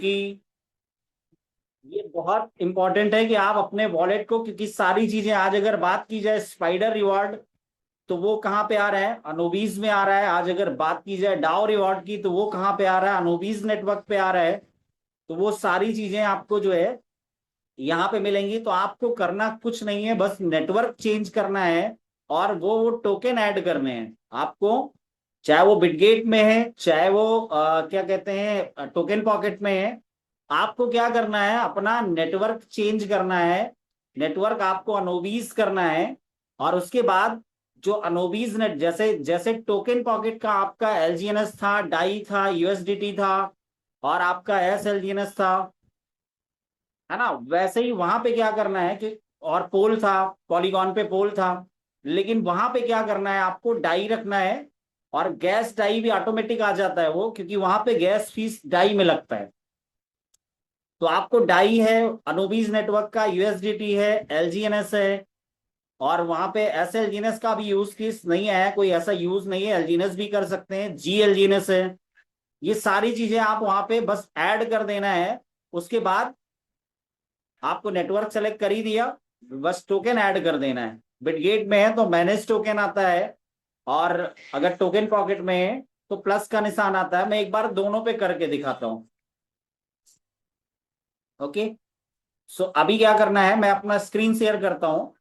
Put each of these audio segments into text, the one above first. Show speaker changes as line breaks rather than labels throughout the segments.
क्योंकि ये बहुत इंपॉर्टेंट है कि आप अपने वॉलेट को, क्योंकि सारी चीजें आज अगर बात की जाए स्पाइडर रिवॉर्ड, तो वो कहाँ पे आ रहा है? अनोबीज में आ रहा है। आज अगर बात की जाए डाओ रिवॉर्ड की, तो वो कहाँ पे आ रहा है? अनोबीज नेटवर्क पे आ रहा है। तो वो सारी चीजें आपको जो है यहाँ पे मिलेंगी। तो आपको करना कुछ नहीं है, बस नेटवर्क चेंज करना है और वो टोकन ऐड करने हैं आपको। चाहे वो बिटगेट में है, चाहे वो क्या कहते हैं टोकन पॉकेट में है। आपको क्या करना है? अपना नेटवर्क चेंज करना है। नेटवर्क आपको अनोबीज करना है। और उसके बाद जो अनोबीज नेट, जैसे जैसे टोकन पॉकेट का आपका एलजीएनएस था, डाई था, यूएसडीटी था, और आपका एस एलजीएनएस था, है ना? वैसे ही वहां पे क्या करना है कि, और पोल था, पॉलीगॉन पे पोल था, लेकिन वहां पे क्या करना है? आपको डाई रखना है। और गैस डाई भी ऑटोमेटिक आ जाता है वो, क्योंकि वहां पे गैस फीस डाई में लगता है। तो आपको डाई है, अनोबीज नेटवर्क का यूएसडीटी है, एलजीएनएस है, और वहां पे एस एलजीएनएस का भी यूज केस नहीं है, कोई ऐसा यूज नहीं है। एलजीएनएस भी कर सकते हैं, जी एलजीएनएस है। ये सारी चीजें आप वहां पे बस ऐड कर देना है। उसके बाद आपको नेटवर्क सेलेक्ट कर ही दिया, बस टोकन ऐड कर देना है। बिटगेट में है तो मैनेज टोकन आता है, और अगर टोकन पॉकेट में है तो प्लस का निशान आता है। मैं एक बार दोनों पे करके दिखाता हूँ। ओके। सो अभी क्या करना है, मैं अपना स्क्रीन शेयर करता हूँ।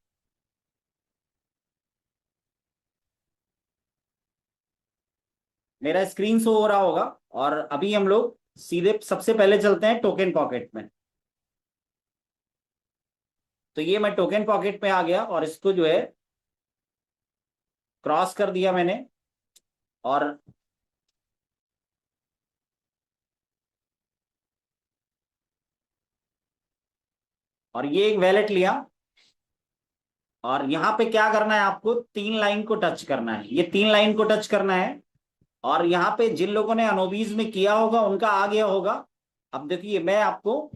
मेरा स्क्रीन शो हो रहा होगा। और अभी हम लोग सीधे सबसे पहले चलते हैं टोकन पॉकेट में। तो ये मैं टोकन पॉकेट में आ गया और इसको जो है क्रॉस कर दिया मैंने। और ये एक वैलेट लिया। और यहाँ पे क्या करना है? आपको तीन लाइन को टच करना है, ये तीन लाइन को टच करना है। और यहाँ पे जिन लोगों ने अनोबीज में किया होगा उनका आ गया होगा। अब देखिए, मैं आपको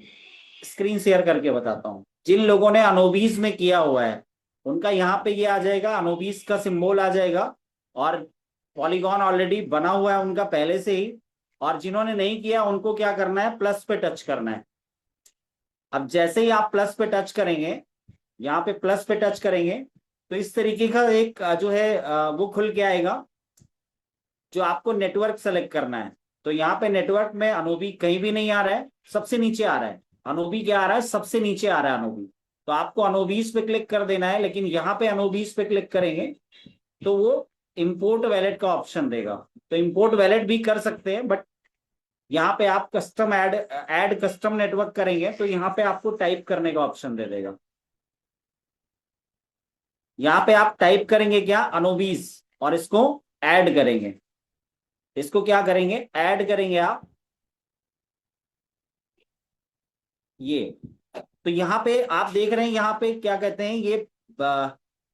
स्क्रीन शेयर करके बताता हूँ। जिन लोगों ने अनोबीज में किया हुआ है उनका यहाँ पे ये आ जाएगा, अनोबीज का सिंबल आ जाएगा। और पॉलीगॉन ऑलरेडी बना हुआ है उनका पहले से ही। और जिन्होंने नहीं किया उनको क्या करना है? प्लस पे टच करना है। अब जैसे ही आप प्लस पे टच करेंगे, यहाँ पे प्लस पे टच करेंगे, तो इस तरीके का एक जो है वो खुल के आएगा, जो आपको नेटवर्क सेलेक्ट करना है। तो यहाँ पे नेटवर्क में अनोबी कहीं भी नहीं आ रहा है, सबसे नीचे आ रहा है। अनोबी क्या आ रहा है? सबसे नीचे आ रहा है अनोबी। तो आपको अनोबीज पे क्लिक कर देना है, लेकिन यहाँ पे अनोबीज पे क्लिक करेंगे तो वो इंपोर्ट वैलेट का ऑप्शन देगा। तो इंपोर्ट वैलेट भी कर सकते हैं, बट यहाँ पे आप custom add add custom network करेंगे तो यहाँ पे आपको टाइप करने का ऑप्शन दे देगा। यहाँ पे आप टाइप करेंगे क्या? अनोबीज। और इसको ऐड करेंगे। इसको क्या करेंगे? ऐड करेंगे आप ये। तो यहाँ पे आप देख रहे हैं, यहाँ पे क्या कहते हैं ये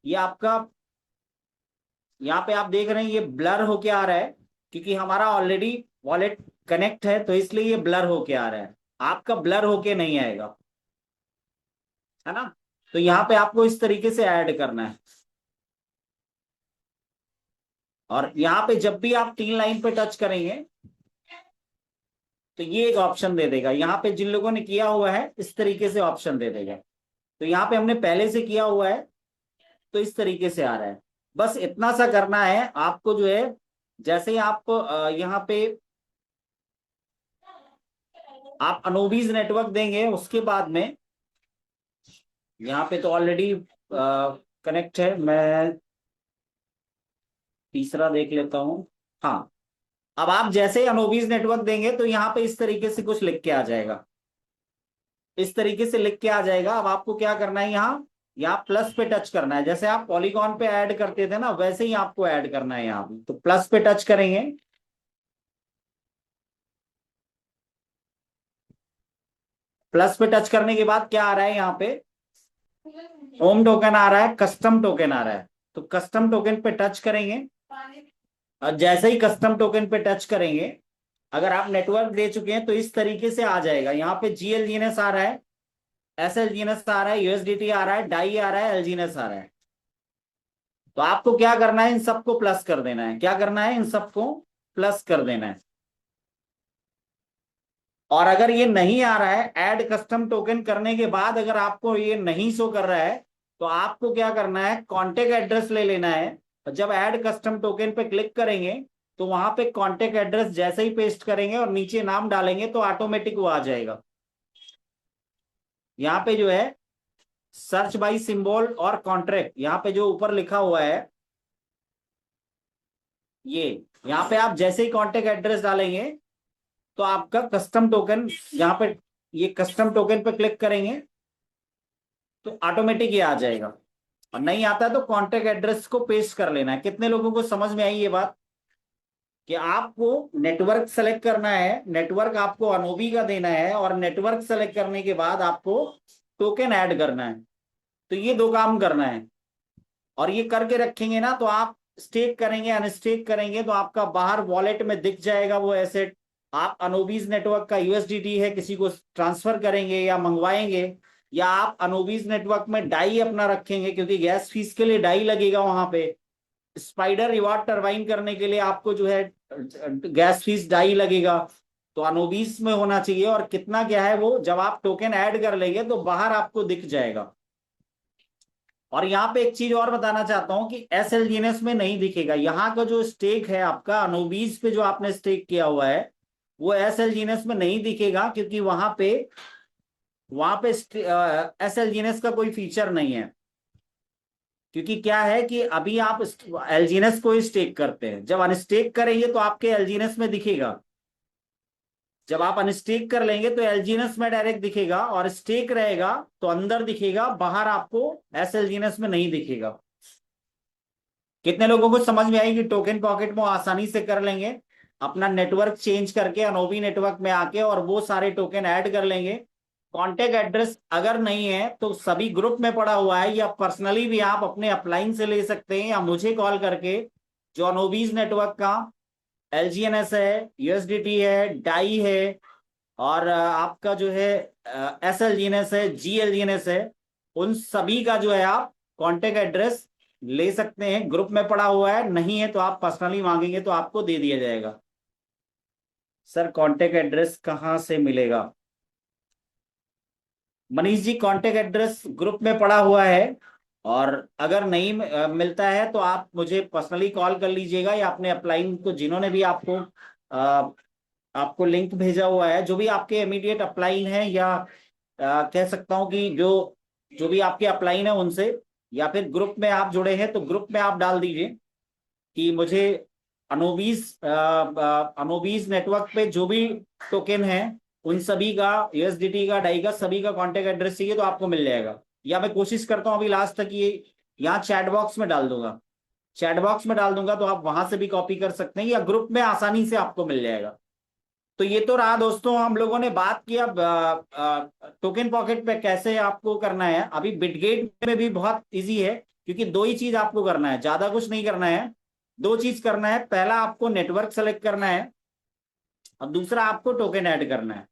ये आपका, यहाँ पे आप देख रहे हैं ये ब्लर होके आ रहा है, क्योंकि हमारा ऑलरेडी वॉलेट कनेक्ट है, तो इसलिए ये ब्लर होके आ रहा है। आपका ब्लर होके नहीं आएगा, है ना? तो यहाँ पे आपको इस तरीके से ऐड करना है। और यहाँ पे जब भी आप तीन लाइन पे टच करेंगे तो ये एक ऑप्शन दे देगा। यहाँ पे जिन लोगों ने किया हुआ है इस तरीके से ऑप्शन दे देगा। तो यहाँ पे हमने पहले से किया हुआ है, तो इस तरीके से आ रहा है। बस इतना सा करना है आपको जो है। जैसे ही आप यहाँ पे आप अनोबीज नेटवर्क देंगे, उसके बाद में यहाँ पे तो ऑलरेडी कनेक्ट है। मैं तीसरा देख लेता हूँ। हाँ। अब आप जैसे ही अनोबीज नेटवर्क देंगे तो यहाँ पे इस तरीके से कुछ लिख के आ जाएगा। इस तरीके से लिख के आ जाएगा। अब आपको क्या करना है? यहाँ प्लस पे टच करना है। जैसे आप पॉलीगॉन पे ऐड करते थे ना, वैसे ही आपको ऐड करना है यहाँ भी। तो प्लस पे टच करेंगे। प्लस पे टच करने के बाद क्या आ रहा है? यहाँ पे होम टोकन आ रहा है, कस्टम टोकन आ रहा है। तो कस्टम टोकन पे टच करेंगे। और जैसे ही कस्टम टोकन पे टच करेंगे, अगर आप नेटवर्क दे चुके हैं तो इस तरीके से आ जाएगा। यहाँ पे जीएलजीएनएस आ रहा है, एसएलजीएनएस आ रहा है, यूएसडीटी आ रहा है, डाई आ रहा है, एलजीएनएस आ रहा है। तो आपको क्या करना है? इन सबको प्लस कर देना है। क्या करना है? इन सबको प्लस कर देना है। और अगर ये नहीं आ रहा है, ऐड कस्टम टोकन करने के बाद अगर आपको ये नहीं शो कर रहा है, तो आपको क्या करना है, कॉन्टेक्ट एड्रेस ले लेना है। और जब ऐड कस्टम टोकन पे क्लिक करेंगे तो वहां पे कॉन्टेक्ट एड्रेस जैसे ही पेस्ट करेंगे और नीचे नाम डालेंगे तो ऑटोमेटिक वो आ जाएगा। यहाँ पे जो है सर्च बाई सिंबल और कॉन्ट्रैक्ट, यहाँ पे जो ऊपर लिखा हुआ है ये, यहाँ पे आप जैसे ही कॉन्टेक्ट एड्रेस डालेंगे तो आपका कस्टम टोकन, यहाँ पे ये कस्टम टोकन पे क्लिक करेंगे तो ऑटोमेटिक ये आ जाएगा। और नहीं आता है तो कॉन्टेक्ट एड्रेस को पेस्ट कर लेना है। कितने लोगों को समझ में आई ये बात कि आपको नेटवर्क सेलेक्ट करना है, नेटवर्क आपको अनोबी का देना है, और नेटवर्क सेलेक्ट करने के बाद आपको टोकन ऐड करना है। तो ये दो काम करना है, और ये करके रखेंगे ना तो आप स्टेक करेंगे, अनस्टेक करेंगे तो आपका बाहर वॉलेट में दिख जाएगा वो एसेट। आप अनोबीज नेटवर्क का यूएसडीटी है किसी को ट्रांसफर करेंगे या मंगवाएंगे, या आप अनोबीज नेटवर्क में डाई अपना रखेंगे क्योंकि गैस फीस के लिए डाई लगेगा वहां पे। स्पाइडर रिवार्ड टरबाइन करने के लिए आपको जो है गैस फीस डाई लगेगा। तो अनोबीस में होना चाहिए, और कितना क्या है वो जब आप टोकन ऐड कर लेंगे तो बाहर आपको दिख जाएगा। और यहाँ पे एक चीज और बताना चाहता हूं कि एसएलजीएनएस में नहीं दिखेगा। यहाँ का जो स्टेक है आपका अनोबीज पे जो आपने स्टेक किया हुआ है वो एसएलजीएनएस में नहीं दिखेगा, क्योंकि वहां पे एसएलजीएनएस का कोई फीचर नहीं है। क्योंकि क्या है कि अभी आप एलजीएनएस को ही स्टेक करते हैं, जब अनस्टेक करेंगे तो आपके एलजीएनएस में दिखेगा। जब आप अनस्टेक कर लेंगे तो एलजीएनएस में डायरेक्ट दिखेगा, और स्टेक रहेगा तो अंदर दिखेगा, बाहर आपको एसएलजीएनएस में नहीं दिखेगा। कितने लोगों को समझ में आई कि टोकन पॉकेट में आसानी से कर लेंगे, अपना नेटवर्क चेंज करके अनोबी नेटवर्क में आके और वो सारे टोकन ऐड कर लेंगे। कॉन्टेक्ट एड्रेस अगर नहीं है तो सभी ग्रुप में पड़ा हुआ है, या पर्सनली भी आप अपने अपलाइन से ले सकते हैं, या मुझे कॉल करके, जो अनोबीज नेटवर्क का एलजीएनएस है, यूएसडीटी है, डाई है, और आपका जो है एसएलजीएनएस है, जीएलजीएनएस है, उन सभी का जो है आप कॉन्टेक्ट एड्रेस ले सकते हैं। ग्रुप में पड़ा हुआ है, नहीं है तो आप पर्सनली मांगेंगे तो आपको दे दिया जाएगा। सर कॉन्टेक्ट एड्रेस कहाँ से मिलेगा? Manish ji, contact address group में पड़ा हुआ है, और अगर नहीं मिलता है तो आप मुझे पर्सनली कॉल कर लीजिएगा, या अपने अपलाइन को, जिन्होंने भी आपको लिंक भेजा हुआ है, जो भी आपके इमीडिएट अपलाइन है, या कह सकता हूं कि जो जो भी आपके अपलाइन है उनसे, या फिर ग्रुप में आप जुड़े हैं तो ग्रुप में आप डाल दीजिए कि मुझे अनोबीज नेटवर्क पे जो भी टोकन है उन सभी का, यूएसडीटी का, डाई का, सभी का कॉन्टेक्ट एड्रेस चाहिए तो आपको मिल जाएगा। या मैं कोशिश करता हूँ अभी लास्ट तक ये यहाँ चैट बॉक्स में डाल दूंगा, चैट बॉक्स में डाल दूंगा तो आप वहां से भी कॉपी कर सकते हैं, या ग्रुप में आसानी से आपको मिल जाएगा। तो ये तो रहा दोस्तों, हम लोगों ने बात किया टोकन पॉकेट पे कैसे आपको करना है। अभी बिटगेट में भी बहुत इजी है, क्योंकि दो ही चीज आपको करना है, ज्यादा कुछ नहीं करना है। दो चीज करना है, पहला आपको नेटवर्क सेलेक्ट करना है, और दूसरा आपको टोकन ऐड करना है।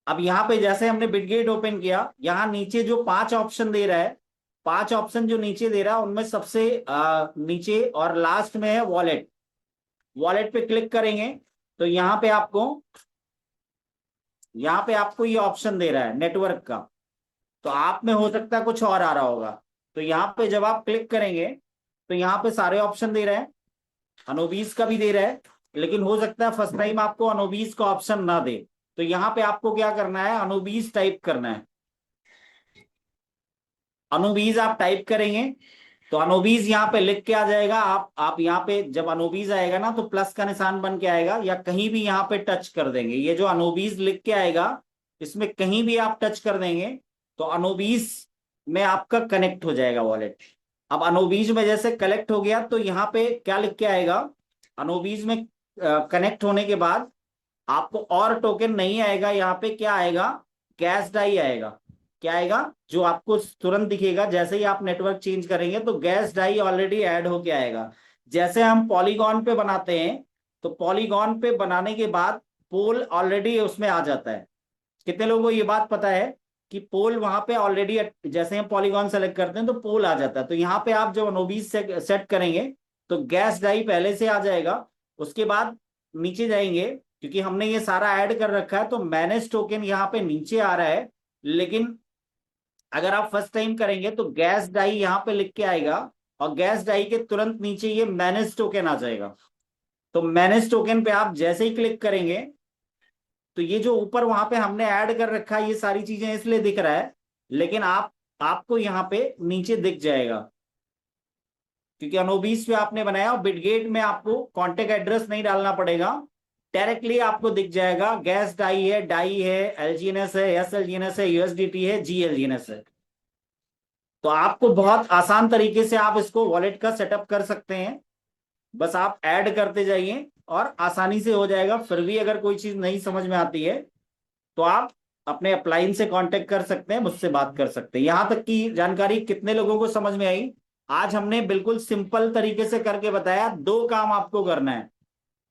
अब यहाँ पे जैसे हमने बिटगेट ओपन किया, यहाँ नीचे जो 5 ऑप्शन दे रहा है, 5 ऑप्शन जो नीचे दे रहा है उनमें सबसे नीचे और लास्ट में है वॉलेट। वॉलेट पे क्लिक करेंगे तो यहाँ पे आपको ये ऑप्शन दे रहा है नेटवर्क का। तो आप में हो सकता है कुछ और आ रहा होगा। तो यहाँ पे जब आप क्लिक करेंगे तो यहाँ पे सारे ऑप्शन दे रहे हैं, अनोबीज का भी दे रहा है, लेकिन हो सकता है फर्स्ट टाइम आपको अनोबीज का ऑप्शन ना दे। तो यहाँ पे आपको क्या करना है, अनोबीज टाइप करना है। अनोबीज आप टाइप करेंगे तो अनोबीज यहाँ पे लिख के आ जाएगा। आप यहाँ पे जब अनोबीज आएगा ना तो प्लस का निशान बन के आएगा, या कहीं भी यहाँ पे टच कर देंगे, ये जो अनोबीज लिख के आएगा इसमें कहीं भी आप टच कर देंगे तो अनोबीज में आपका कनेक्ट हो जाएगा वॉलेट। अब अनोबीज में जैसे कलेक्ट हो गया तो यहाँ पे क्या लिख के आएगा, अनोबीज में कनेक्ट होने के बाद आपको और टोकन नहीं आएगा, यहाँ पे क्या आएगा, गैस डाई आएगा। क्या आएगा, जो आपको तुरंत दिखेगा जैसे ही आप नेटवर्क चेंज करेंगे तो गैस डाई ऑलरेडी ऐड होके आएगा। जैसे हम पॉलीगॉन पे बनाते हैं तो पॉलीगॉन पे बनाने के बाद पोल ऑलरेडी उसमें आ जाता है। कितने लोगों को ये बात पता है कि पोल वहां पे ऑलरेडी, जैसे हम पॉलीगॉन सेलेक्ट करते हैं तो पोल आ जाता है। तो यहाँ पे आप जब अनोबीज सेट करेंगे तो गैस डाई पहले से आ जाएगा। उसके बाद नीचे जाएंगे क्योंकि हमने ये सारा ऐड कर रखा है, तो मैनेज टोकन यहाँ पे नीचे आ रहा है। लेकिन अगर आप फर्स्ट टाइम करेंगे तो गैस डाई यहाँ पे लिख के आएगा, और गैस डाई के तुरंत नीचे ये मैनेज टोकन आ जाएगा। तो मैनेज टोकन पे आप जैसे ही क्लिक करेंगे तो ये जो ऊपर वहां पे हमने ऐड कर रखा है ये सारी चीजें इसलिए दिख रहा है, लेकिन आपको यहाँ पे नीचे दिख जाएगा, क्योंकि अनोबीस पे आपने बनाया। और बिटगेट में आपको कॉन्टेक्ट एड्रेस नहीं डालना पड़ेगा, डायरेक्टली आपको दिख जाएगा गैस डाई है, एलजीएनएस है, एस एलजीएनएस है, यूएसडीटी है, जी एलजीएनएस है। तो आपको बहुत आसान तरीके से आप इसको वॉलेट का सेटअप कर सकते हैं। बस आप ऐड करते जाइए और आसानी से हो जाएगा। फिर भी अगर कोई चीज नहीं समझ में आती है तो आप अपने अपलाइन से कांटेक्ट कर सकते हैं, मुझसे बात कर सकते हैं। यहां तक की जानकारी कितने लोगों को समझ में आई? आज हमने बिल्कुल सिंपल तरीके से करके बताया। दो काम आपको करना है,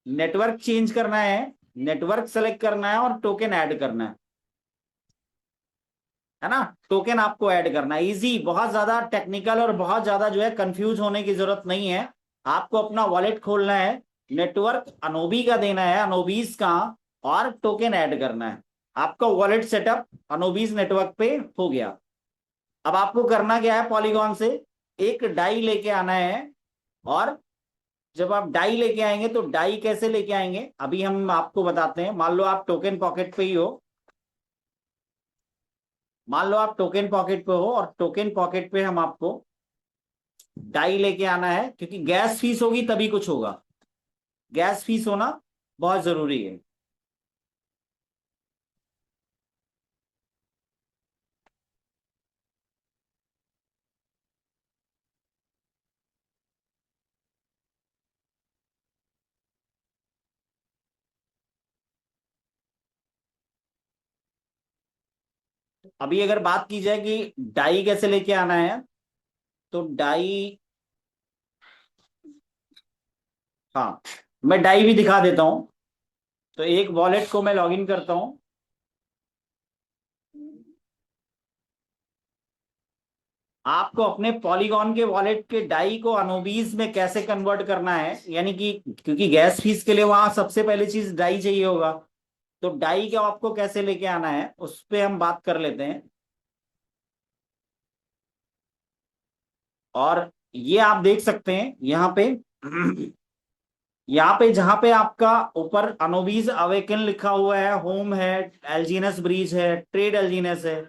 नेटवर्क चेंज करना है, नेटवर्क सेलेक्ट करना है, और टोकन ऐड करना है ना। टोकन आपको ऐड करना है, इजी, बहुत ज्यादा टेक्निकल और बहुत ज्यादा जो है कंफ्यूज होने की जरूरत नहीं है। आपको अपना वॉलेट खोलना है, नेटवर्क अनोबी का देना है, अनोबीज का, और टोकन ऐड करना है। आपका वॉलेट सेटअप अनोबीज नेटवर्क पे हो गया। अब आपको करना क्या है, पॉलीगॉन से एक डाई लेके आना है। और जब आप डाई लेके आएंगे तो डाई कैसे लेके आएंगे अभी हम आपको बताते हैं। मान लो आप टोकन पॉकेट पे ही हो, मान लो आप टोकन पॉकेट पे हो, और टोकन पॉकेट पे हम आपको डाई लेके आना है, क्योंकि गैस फीस होगी तभी कुछ होगा। गैस फीस होना बहुत जरूरी है। अभी अगर बात की जाए कि डाई कैसे लेके आना है, तो डाई, हाँ, मैं डाई भी दिखा देता हूं। तो एक वॉलेट को मैं लॉगिन करता हूं। आपको अपने पॉलीगॉन के वॉलेट के डाई को अनोबीज में कैसे कन्वर्ट करना है, यानी कि क्योंकि गैस फीस के लिए वहां सबसे पहली चीज डाई चाहिए होगा, तो डाई का आपको कैसे लेके आना है उस पे हम बात कर लेते हैं। और ये आप देख सकते हैं यहाँ पे यहाँ पे जहां पे आपका ऊपर अनोबीज अवेकन लिखा हुआ है, होम है, एलजीएनएस ब्रीज है, ट्रेड एलजीएनएस है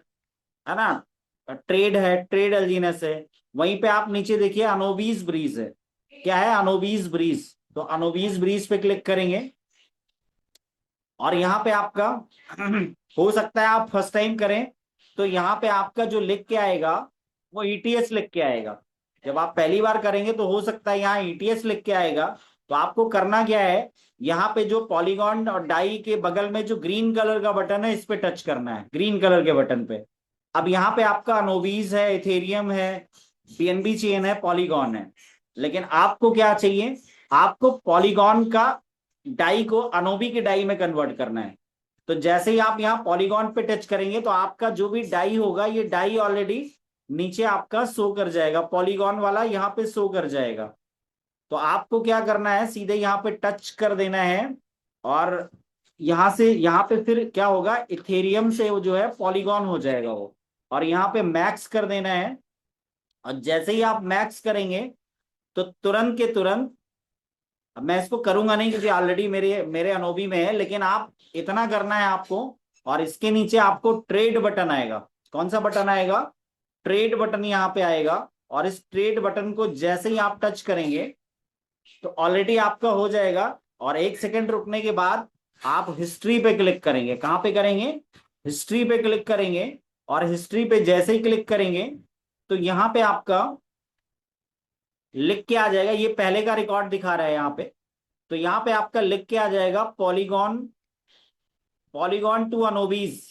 ना, ट्रेड है, ट्रेड एलजीएनएस है। वहीं पे आप नीचे देखिए अनोबीज ब्रीज है। क्या है? अनोबीज ब्रीज। तो अनोबीज ब्रीज पे क्लिक करेंगे, और यहाँ पे आपका हो सकता है आप फर्स्ट टाइम करें तो यहाँ पे आपका जो लिख के आएगा वो ईटीएस लिख के आएगा। जब आप पहली बार करेंगे तो हो सकता है यहाँ ईटीएस लिख के आएगा। तो आपको करना क्या है, यहाँ पे जो पॉलीगॉन और डाई के बगल में जो ग्रीन कलर का बटन है इस पे टच करना है, ग्रीन कलर के बटन पे। अब यहाँ पे आपका अनोबीज है, इथेरियम है, पीएनबी चेन है, पॉलीगॉन है। लेकिन आपको क्या चाहिए, आपको पॉलीगॉन का डाई को अनोबी के डाई में कन्वर्ट करना है। तो जैसे ही आप यहाँ पॉलीगॉन पे टच करेंगे तो आपका जो भी डाई होगा ये डाई ऑलरेडी नीचे आपका शो कर जाएगा, पॉलीगॉन वाला यहाँ पे शो कर जाएगा। तो आपको क्या करना है, सीधे यहाँ पे टच कर देना है, और यहाँ से यहाँ पे फिर क्या होगा, इथेरियम से वो जो है पॉलीगॉन हो जाएगा वो, और यहाँ पे मैक्स कर देना है। और जैसे ही आप मैक्स करेंगे तो तुरंत के तुरंत, अब मैं इसको करूंगा नहीं क्योंकि ऑलरेडी मेरे मेरे अनोबी में है, लेकिन आप इतना करना है आपको। और इसके नीचे आपको ट्रेड बटन आएगा। कौन सा बटन आएगा? ट्रेड बटन यहाँ पे आएगा। और इस ट्रेड बटन को जैसे ही आप टच करेंगे तो ऑलरेडी आपका हो जाएगा। और एक सेकंड रुकने के बाद आप हिस्ट्री पे क्लिक करेंगे। कहाँ पे करेंगे? हिस्ट्री पे क्लिक करेंगे। और हिस्ट्री पे जैसे ही क्लिक करेंगे तो यहाँ पे आपका लिख के आ जाएगा, ये पहले का रिकॉर्ड दिखा रहा है यहाँ पे। तो यहाँ पे आपका लिख के आ जाएगा पॉलीगॉन, पॉलीगॉन टू अनोबीज,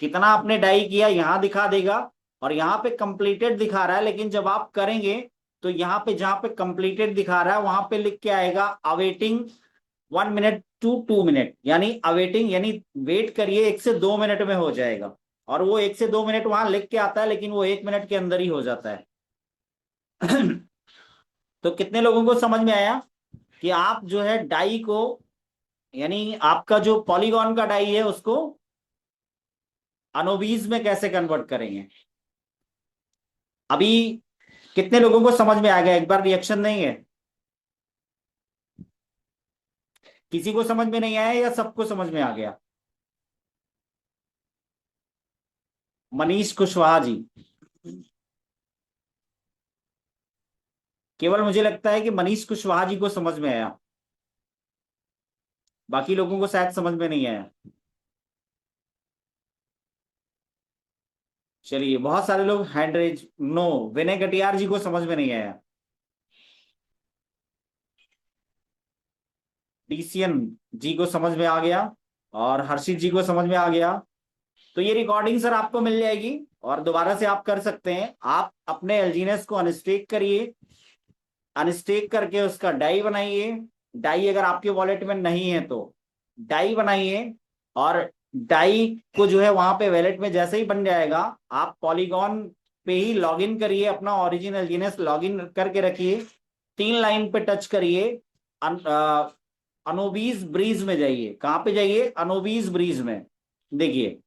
कितना आपने डाई किया यहाँ दिखा देगा। और यहाँ पे कंप्लीटेड दिखा रहा है, लेकिन जब आप करेंगे तो यहाँ पे जहां पे कंप्लीटेड दिखा रहा है वहां पे लिख के आएगा अवेटिंग 1 मिनट टू 2 मिनट, यानी अवेटिंग यानी वेट करिए, 1 से 2 मिनट में हो जाएगा। और वो 1 से 2 मिनट वहां लिख के आता है, लेकिन वो 1 मिनट के अंदर ही हो जाता है। तो कितने लोगों को समझ में आया कि आप जो है डाई को यानी आपका जो पॉलीगॉन का डाई है उसको अनोबीज में कैसे कन्वर्ट करेंगे। अभी कितने लोगों को समझ में आ गया, एक बार रिएक्शन नहीं है। किसी को समझ में नहीं आया या सबको समझ में आ गया। मनीष कुशवाहा जी, केवल मुझे लगता है कि मनीष कुशवाहा जी को समझ में आया, बाकी लोगों को शायद समझ में नहीं आया। चलिए, बहुत सारे लोग hand raise, no, Vinay Katiyar जी को समझ में नहीं आया। डीसीएन जी को समझ में आ गया और हर्षित जी को समझ में आ गया। तो ये रिकॉर्डिंग सर आपको मिल जाएगी और दोबारा से आप कर सकते हैं। आप अपने एल्जीनेस को अनस्टेक करिए, अनस्टेक करके उसका डाई बनाइए। डाई अगर आपके वॉलेट में नहीं है तो डाई बनाइए, और डाई को जो है वहां पे वॉलेट में जैसे ही बन जाएगा, आप पॉलीगॉन पे ही लॉगिन करिए, अपना ओरिजिन एल्जीनेस लॉगिन करके रखिए, 3 लाइन पे टच करिए, अनोबीज ब्रीज में जाइए। कहां पे जाइए? अनोबीज ब्रीज में। देखिए,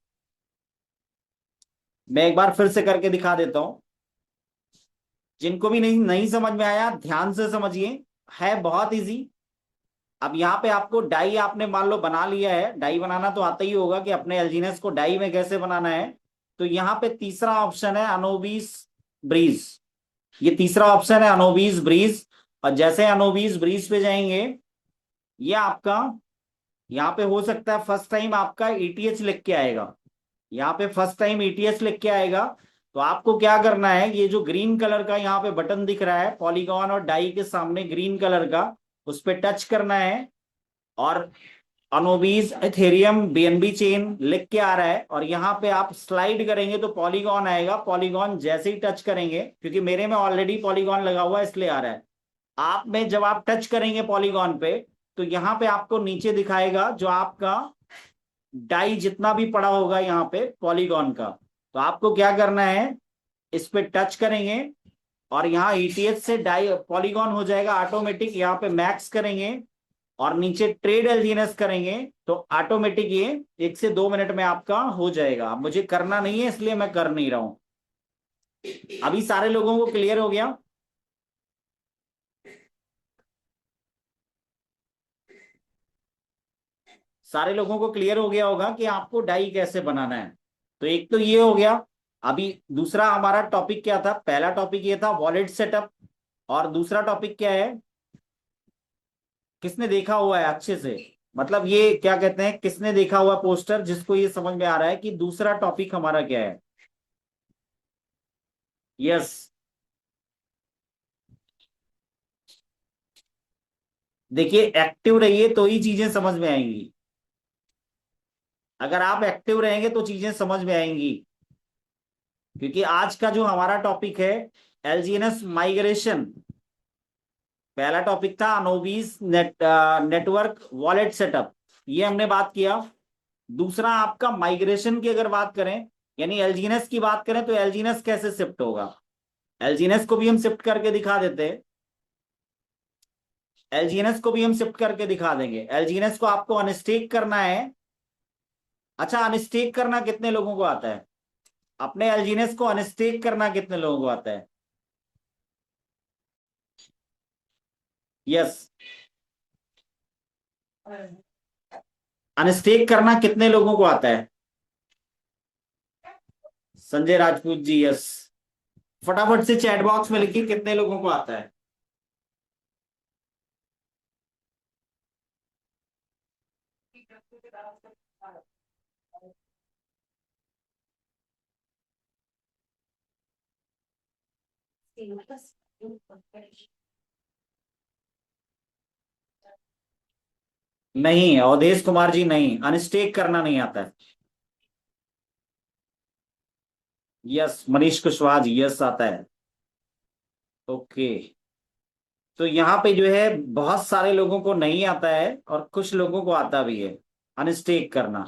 मैं एक बार फिर से करके दिखा देता हूं। जिनको भी नहीं नहीं समझ में आया, ध्यान से समझिए, है बहुत इजी। अब यहाँ पे आपको डाई, आपने मान लो बना लिया है, डाई बनाना तो आता ही होगा कि अपने एल्जीनेस को डाई में कैसे बनाना है। तो यहाँ पे तीसरा ऑप्शन है अनोबीज ब्रीज। ये तीसरा ऑप्शन है अनोबीज ब्रीज। और जैसे अनोबीज ब्रीज पे जाएंगे, ये आपका यहाँ पे हो सकता है फर्स्ट टाइम आपका ईटीएच लिख के आएगा। यहाँ पे फर्स्ट टाइम ईटीएस लिख के आएगा। तो आपको क्या करना है, ये जो ग्रीन कलर का यहाँ पे बटन दिख रहा है पॉलीगॉन और डाई के सामने ग्रीन कलर का, उस पर टच करना है, और अनोबीज एथेरियम बीएनबी चेन लिख के आ रहा है, और यहाँ पे आप स्लाइड करेंगे तो पॉलीगॉन आएगा। पॉलीगॉन जैसे ही टच करेंगे, क्योंकि मेरे में ऑलरेडी पॉलीगॉन लगा हुआ है इसलिए आ रहा है, आप में जब आप टच करेंगे पॉलीगॉन पे, तो यहाँ पे आपको नीचे दिखाएगा जो आपका डाई जितना भी पड़ा होगा यहाँ पे पॉलीगॉन का। तो आपको क्या करना है, इस पे टच करेंगे और यहाँ ईटीएच से डाई पॉलीगॉन हो जाएगा ऑटोमेटिक। यहाँ पे मैक्स करेंगे और नीचे ट्रेड एलजीएनएस करेंगे तो ऑटोमेटिक ये 1 से 2 मिनट में आपका हो जाएगा। अब मुझे करना नहीं है इसलिए मैं कर नहीं रहा हूं। अभी सारे लोगों को क्लियर हो गया? सारे लोगों को क्लियर हो गया होगा कि आपको डाई कैसे बनाना है। तो एक तो ये हो गया। अभी दूसरा हमारा टॉपिक क्या था? पहला टॉपिक ये था वॉलेट सेटअप, और दूसरा टॉपिक क्या है? किसने देखा हुआ है अच्छे से, मतलब ये क्या कहते हैं, किसने देखा हुआ पोस्टर जिसको ये समझ में आ रहा है कि दूसरा टॉपिक हमारा क्या है? यस। देखिए, एक्टिव रहिए तो ही चीजें समझ में आएंगी। अगर आप एक्टिव रहेंगे तो चीजें समझ में आएंगी। क्योंकि आज का जो हमारा टॉपिक है एलजीएनएस माइग्रेशन, पहला टॉपिक था अनोबीज नेटवर्क वॉलेट सेटअप, ये हमने बात किया। दूसरा आपका माइग्रेशन की अगर बात करें, यानी एलजीएनएस की बात करें, तो एलजीएनएस कैसे शिफ्ट होगा, एलजीएनएस को भी हम शिफ्ट करके दिखा देते हैं। एलजीएनएस को भी हम शिफ्ट करके दिखा देंगे। एलजीएनएस को आपको अनस्टेक करना है। अच्छा, अनस्टेक करना कितने लोगों को आता है? अपने एलजीएनएस को अनस्टेक करना कितने लोगों को आता है? यस। अनस्टेक करना कितने लोगों को आता है? संजय राजपूत जी, यस। फटाफट से चैट बॉक्स में लिखिए कितने लोगों को आता है। नहीं, अवधेश कुमार जी नहीं, अनस्टेक करना नहीं आता है। यस, मनीष कुशवाहा जी, यस आता है। ओके। तो यहाँ पे जो है बहुत सारे लोगों को नहीं आता है और कुछ लोगों को आता भी है अनस्टेक करना।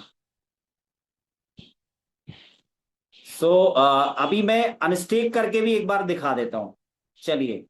सो अभी मैं अनस्टेक करके भी एक बार दिखा देता हूं। चलिए,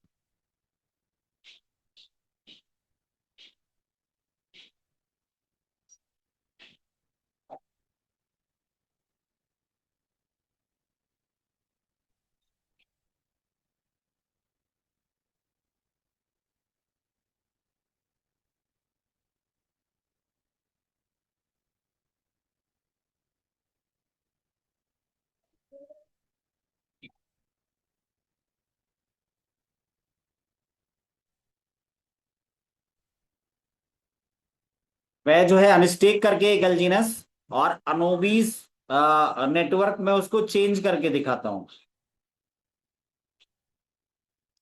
वह जो है अनस्टेक करके एक एल्जीनस और अनोबीज नेटवर्क में उसको चेंज करके दिखाता हूं,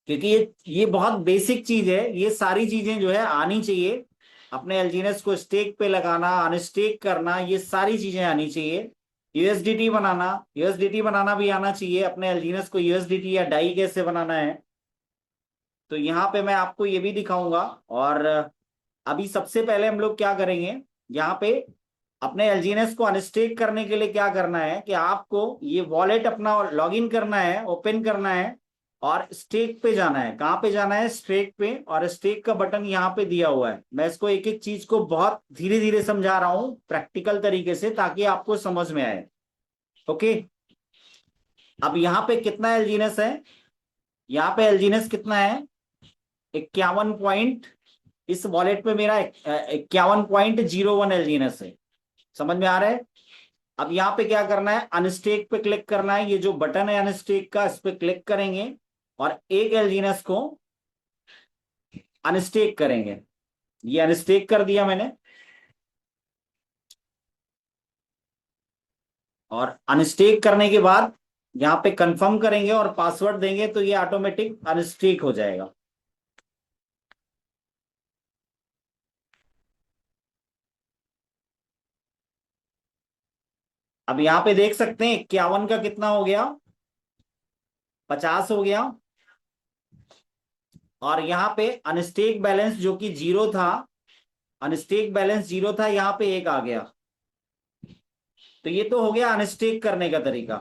क्योंकि ये बहुत बेसिक चीज है। ये सारी चीजें जो है आनी चाहिए। अपने एल्जीनस को स्टेक पे लगाना, अनस्टेक करना, ये सारी चीजें आनी चाहिए। यूएसडीटी बनाना, यूएसडीटी बनाना भी आना चाहिए। अपने एल्जीनस को यूएसडीटी या डाई कैसे बनाना है, तो यहाँ पे मैं आपको ये भी दिखाऊंगा। और अभी सबसे पहले हम लोग क्या करेंगे, यहाँ पे अपने एलजीएनएस को अनस्टेक करने के लिए क्या करना है कि आपको ये वॉलेट अपना लॉगिन करना है, ओपन करना है और स्टेक पे जाना है। कहाँ पे जाना है? स्टेक पे। और स्टेक का बटन यहाँ पे दिया हुआ है। मैं इसको एक एक चीज को बहुत धीरे धीरे समझा रहा हूँ प्रैक्टिकल तरीके से, ताकि आपको समझ में आए। ओके, अब यहाँ पे कितना एलजीएनएस है? यहाँ पे एलजीएनएस कितना है? 51 पॉइंट। इस वॉलेट पे मेरा 51.01 एलजीएनएस है। समझ में आ रहा है? अब यहाँ पे क्या करना है? अनस्टेक पे क्लिक करना है। ये जो बटन है अनस्टेक का, इस पे क्लिक करेंगे और एक एलजीनस को अनस्टेक करेंगे। ये अनस्टेक कर दिया मैंने, और अनस्टेक करने के बाद यहाँ पे कंफर्म करेंगे और पासवर्ड देंगे, तो ये ऑटोमेटिक अनस्टेक हो जाएगा। अब यहाँ पे देख सकते हैं 51 का कितना हो गया? 50 हो गया। और यहाँ पे अनस्टेक बैलेंस जो कि 0 था, अनस्टेक बैलेंस 0 था, यहाँ पे 1 आ गया। तो ये तो हो गया अनस्टेक करने का तरीका।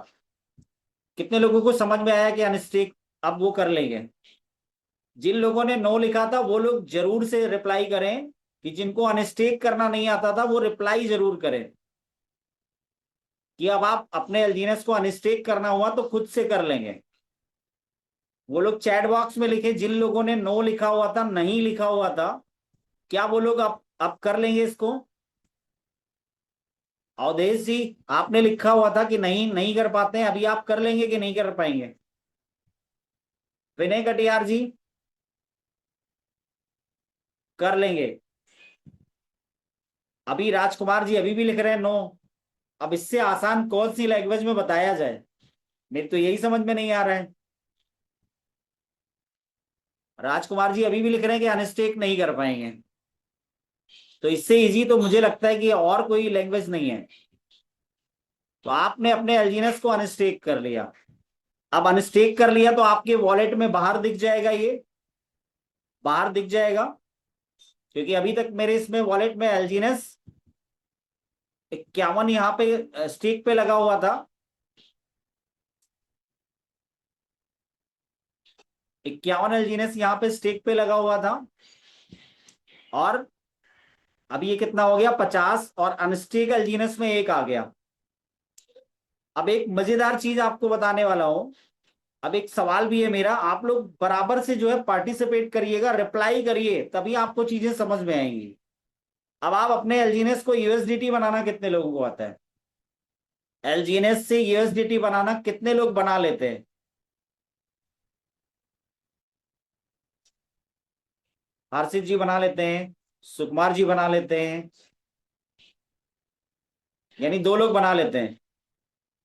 कितने लोगों को समझ में आया कि अनस्टेक अब वो कर लेंगे? जिन लोगों ने नो लिखा था वो लोग जरूर से रिप्लाई करें, कि जिनको अनस्टेक करना नहीं आता था वो रिप्लाई जरूर करें कि अब आप अपने एल्जीनस को अनस्टेक करना हुआ तो खुद से कर लेंगे। वो लोग चैट बॉक्स में लिखे, जिन लोगों ने नो लिखा हुआ था, नहीं लिखा हुआ था, क्या वो लोग अब कर लेंगे इसको? अवधेश जी, आपने लिखा हुआ था कि नहीं नहीं कर पाते हैं, अभी आप कर लेंगे कि नहीं कर पाएंगे? विनय कटियार जी, कर लेंगे? अभी राजकुमार जी अभी भी लिख रहे हैं नो। अब इससे आसान कौन सी लैंग्वेज में बताया जाए? मेरे तो यही समझ में नहीं आ रहा है। राजकुमार जी अभी भी लिख रहे हैं कि अनस्टेक नहीं कर पाएंगे। तो इससे इजी तो मुझे लगता है कि और कोई लैंग्वेज नहीं है। तो आपने अपने एल्जीनस को अनस्टेक कर लिया। अब अनस्टेक कर लिया तो आपके वॉलेट में बाहर दिख जाएगा, ये बाहर दिख जाएगा, क्योंकि अभी तक मेरे इसमें वॉलेट में एल्जीनस 51 यहाँ पे स्टेक पे लगा हुआ था। 51 एल्जीनस यहाँ पे स्टेक पे लगा हुआ था। और अब ये कितना हो गया? 50। और अनस्टेक एल्जीनस में 1 आ गया। अब एक मजेदार चीज आपको बताने वाला हूं। अब एक सवाल भी है मेरा, आप लोग बराबर से जो है पार्टिसिपेट करिएगा, रिप्लाई करिए, तभी आपको चीजें समझ में आएंगी। अब आप अपने एलजीएनएस को यूएसडीटी बनाना कितने लोगों को आता है? एलजीएनएस से यूएसडीटी बनाना कितने लोग बना लेते हैं? हर्षित जी बना लेते हैं, सुकुमार जी बना लेते हैं, यानी 2 लोग बना लेते हैं।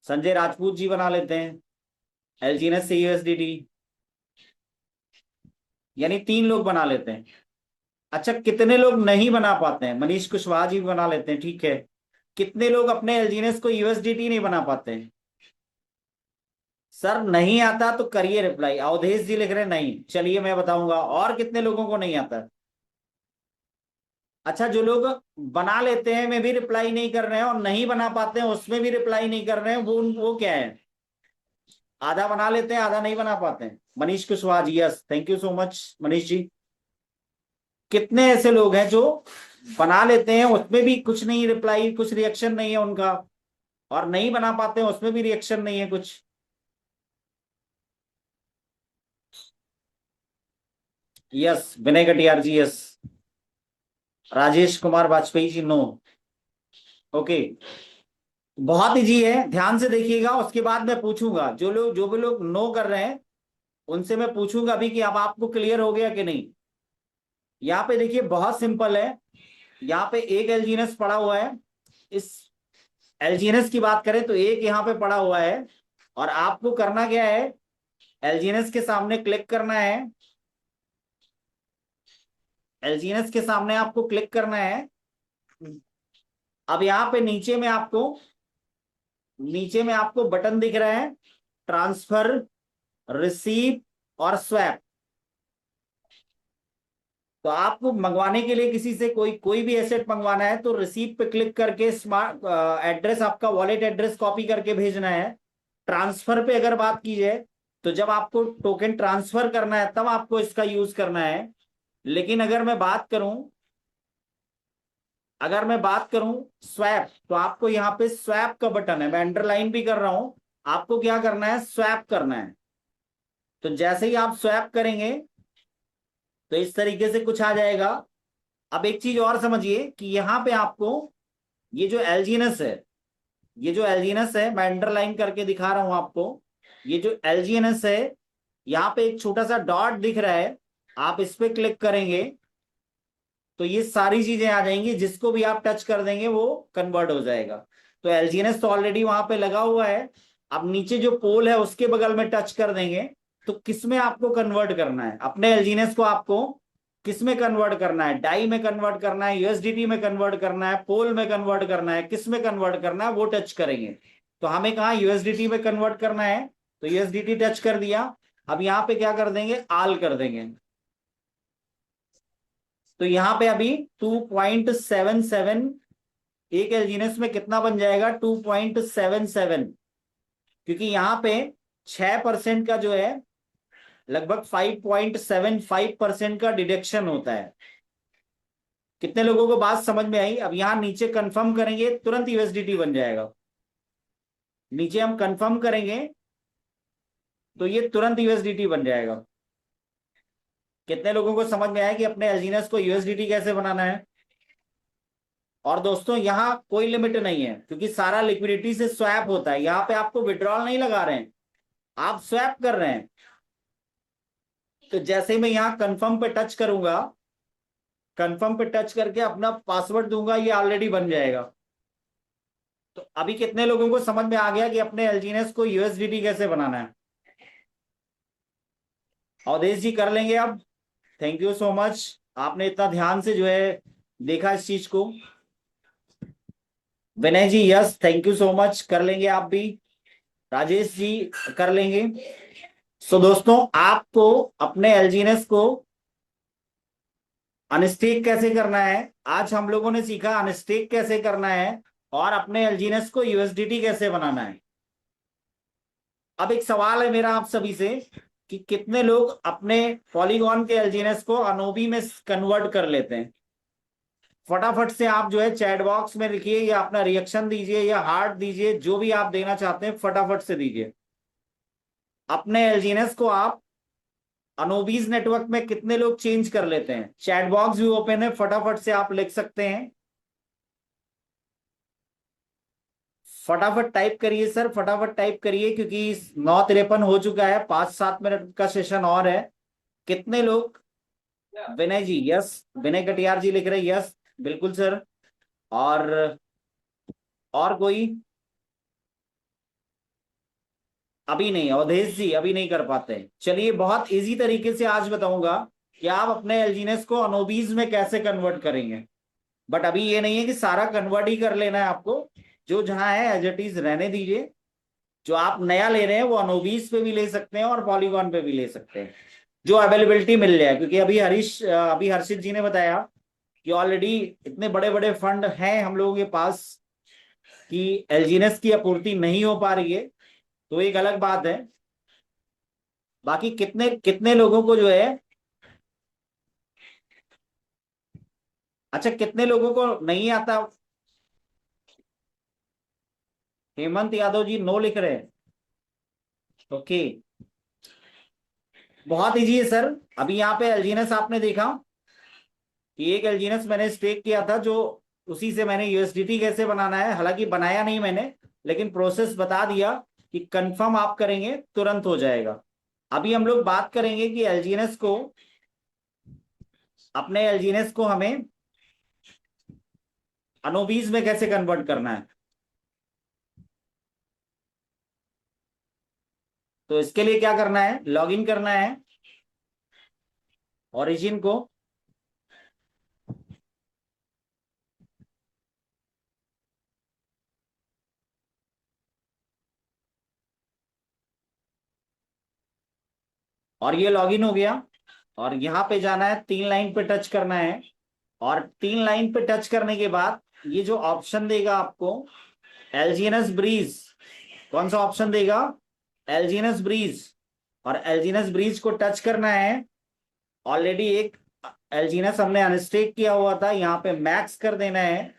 संजय राजपूत जी बना लेते हैं एलजीएनएस से यूएसडीटी, यानी 3 लोग बना लेते हैं। अच्छा, कितने लोग नहीं बना पाते हैं? मनीष कुशवाहा जी भी बना लेते हैं, ठीक है। कितने लोग अपने एलजीएनएस को यूएसडीटी नहीं बना पाते हैं? सर नहीं आता तो करिए रिप्लाई। अवधेश जी लिख रहे हैं नहीं, चलिए मैं बताऊंगा और कितने लोगों को नहीं आता। अच्छा, जो लोग बना लेते हैं में भी रिप्लाई नहीं कर रहे हैं और नहीं बना पाते हैं उसमें भी रिप्लाई नहीं कर रहे हैं, वो क्या है? आधा बना लेते हैं, आधा नहीं बना पाते हैं। Manish Kushwaha ji, yes, thank you so much Manish ji. कितने ऐसे लोग हैं जो बना लेते हैं उसमें भी कुछ नहीं रिप्लाई, कुछ रिएक्शन नहीं है उनका, और नहीं बना पाते हैं उसमें भी रिएक्शन नहीं है कुछ? यस, विनय कटियार जी, yes. Rajesh Kumar Vajpayee ji, no. Okay, बहुत इजी है, ध्यान से देखिएगा। उसके बाद मैं पूछूंगा, जो भी लोग नो कर रहे हैं उनसे मैं पूछूंगा अभी कि अब आपको क्लियर हो गया कि नहीं। यहाँ पे देखिए बहुत सिंपल है। यहाँ पे एक एलजीएनएस पड़ा हुआ है, इस एलजीएनएस की बात करें तो एक यहाँ पे पड़ा हुआ है, और आपको करना क्या है, एलजीएनएस के सामने क्लिक करना है, एलजीएनएस के सामने आपको क्लिक करना है। अब यहाँ पे नीचे में आपको बटन दिख रहा है, ट्रांसफर, रिसीव और स्वैप। तो आपको मंगवाने के लिए किसी से कोई कोई भी एसेट मंगवाना है तो रिसीव पे क्लिक करके स्मार्ट एड्रेस, आपका वॉलेट एड्रेस कॉपी करके भेजना है। ट्रांसफर पे अगर बात की जाए तो जब आपको टोकन ट्रांसफर करना है तब आपको इसका यूज करना है। लेकिन अगर मैं बात करूं स्वैप, तो आपको यहाँ पे स्वैप का बटन है, मैं अंडरलाइन भी कर रहा हूं। आपको क्या करना है, स्वैप करना है। तो जैसे ही आप स्वैप करेंगे तो इस तरीके से कुछ आ जाएगा। अब एक चीज और समझिए कि यहाँ पे आपको ये जो एलजीएनएस है, मैं अंडरलाइन करके दिखा रहा हूं आपको। ये जो एलजीएनएस है, यहाँ पे एक छोटा सा डॉट दिख रहा है, आप इस पे क्लिक करेंगे तो ये सारी चीजें आ जाएंगी, जिसको भी आप टच कर देंगे वो कन्वर्ट हो जाएगा। तो एलजीएनएस तो ऑलरेडी वहां पे लगा हुआ है। अब नीचे जो पोल है उसके बगल में टच कर देंगे तो किसमें आपको कन्वर्ट करना है, अपने एलजीएनएस को आपको किसमें कन्वर्ट करना है, डाई में कन्वर्ट करना है, यूएसडीटी में कन्वर्ट करना है, पोल में कन्वर्ट करना है, किस में कन्वर्ट करना है वो टच करेंगे। तो हमें कहा यूएसडीटी में कन्वर्ट करना है, तो यूएसडीटी टच कर दिया। अब यहाँ पे क्या कर देंगे, आल कर देंगे। तो यहाँ पे अभी 2.77, एक एलजीएनएस में कितना बन जाएगा, 2.77, क्योंकि यहाँ पे 6% का जो है लगभग 5.75% का डिडक्शन होता है। कितने लोगों को बात समझ में आई? अब यहाँ नीचे कंफर्म करेंगे तुरंत यूएसडीटी बन जाएगा। नीचे हम कंफर्म करेंगे तो ये तुरंत यूएसडीटी बन जाएगा। कितने लोगों को समझ में आया कि अपने एलजीएनएस को यूएसडीटी कैसे बनाना है? और दोस्तों यहाँ कोई लिमिट नहीं है, क्योंकि सारा लिक्विडिटी से स्वैप होता है। यहाँ पे आपको विड्रॉल नहीं लगा रहे हैं, आप स्वैप कर रहे हैं। तो जैसे ही मैं यहाँ कंफर्म पे टच करूंगा, कंफर्म पे टच करके अपना पासवर्ड दूंगा, ये ऑलरेडी बन जाएगा। तो अभी कितने लोगों को समझ में आ गया कि अपने एलजीएनएस को यूएसडीटी कैसे बनाना है? अवधेश जी कर लेंगे अब। थैंक यू सो मच, आपने इतना ध्यान से जो है देखा इस चीज को। Vinay ji yes, thank you so much, कर लेंगे आप भी। राजेश जी कर लेंगे। सो दोस्तों, आपको अपने एलजीएनएस को अनस्टेक कैसे करना है, आज हम लोगों ने सीखा अनस्टेक कैसे करना है, और अपने एलजीएनएस को यूएसडीटी कैसे बनाना है। अब एक सवाल है मेरा आप सभी से कि कितने लोग अपने पॉलीगॉन के एलजीएनएस को अनोबी में कन्वर्ट कर लेते हैं? फटाफट से आप जो है चैट बॉक्स में लिखिए, या अपना रिएक्शन दीजिए, या हार्ट दीजिए, जो भी आप देना चाहते हैं फटाफट से दीजिए। अपने एलजीएनएस को आप अनोबीज नेटवर्क में कितने लोग चेंज कर लेते हैं? चैट बॉक्स भी ओपन है, फटाफट से आप लिख सकते हैं। फटाफट टाइप करिए सर, फटाफट टाइप करिए, क्योंकि 9:53 हो चुका है, 5-7 मिनट का सेशन और है। कितने लोग? विनय जी यस, विनय कटियार जी लिख रहे हैं यस, बिल्कुल सर। और कोई? अभी नहीं, अवधेश जी अभी नहीं कर पाते। चलिए, बहुत इजी तरीके से आज बताऊंगा कि आप अपने एलजीएनएस को अनोबीज में कैसे कन्वर्ट करेंगे। बट अभी ये नहीं है कि सारा कन्वर्ट ही कर लेना है आपको, जो जहां है एज इट इज रहने दीजिए। जो आप नया ले रहे हैं वो अनोबीज पे भी ले सकते हैं और पॉलीगॉन पे भी ले सकते हैं, जो अवेलेबिलिटी मिल जाए। क्योंकि अभी हर्षित जी ने बताया कि ऑलरेडी इतने बड़े बड़े फंड हैं हम लोगों के पास कि एलजीएनएस की आपूर्ति नहीं हो पा रही है, तो एक अलग बात है। बाकी कितने कितने लोगों को जो है, अच्छा कितने लोगों को नहीं आता? हेमंत यादव जी नो लिख रहे हैं, ओके। बहुत इजी है सर। अभी यहाँ पे एलजीएनएस आपने देखा कि एक एलजीएनएस मैंने स्टेक किया था, जो उसी से मैंने यूएसडीटी कैसे बनाना है, हालांकि बनाया नहीं मैंने, लेकिन प्रोसेस बता दिया कि कंफर्म आप करेंगे तुरंत हो जाएगा। अभी हम लोग बात करेंगे कि एलजीएनएस को, अपने एलजीएनएस को हमें अनोबीज में कैसे कन्वर्ट करना है। तो इसके लिए क्या करना है, लॉगिन करना है ओरिजिन को। और ये लॉगिन हो गया। और यहाँ पे जाना है, 3 लाइन पे टच करना है। और 3 लाइन पे टच करने के बाद ये जो ऑप्शन देगा आपको, एलजीएनएस ब्रीज, कौन सा ऑप्शन देगा, एलजीएनएस ब्रीज। और एलजीएनएस ब्रीज को टच करना है। ऑलरेडी एक एलजीएनएस हमने अनस्टेक किया हुआ था, यहाँ पे मैक्स कर देना है।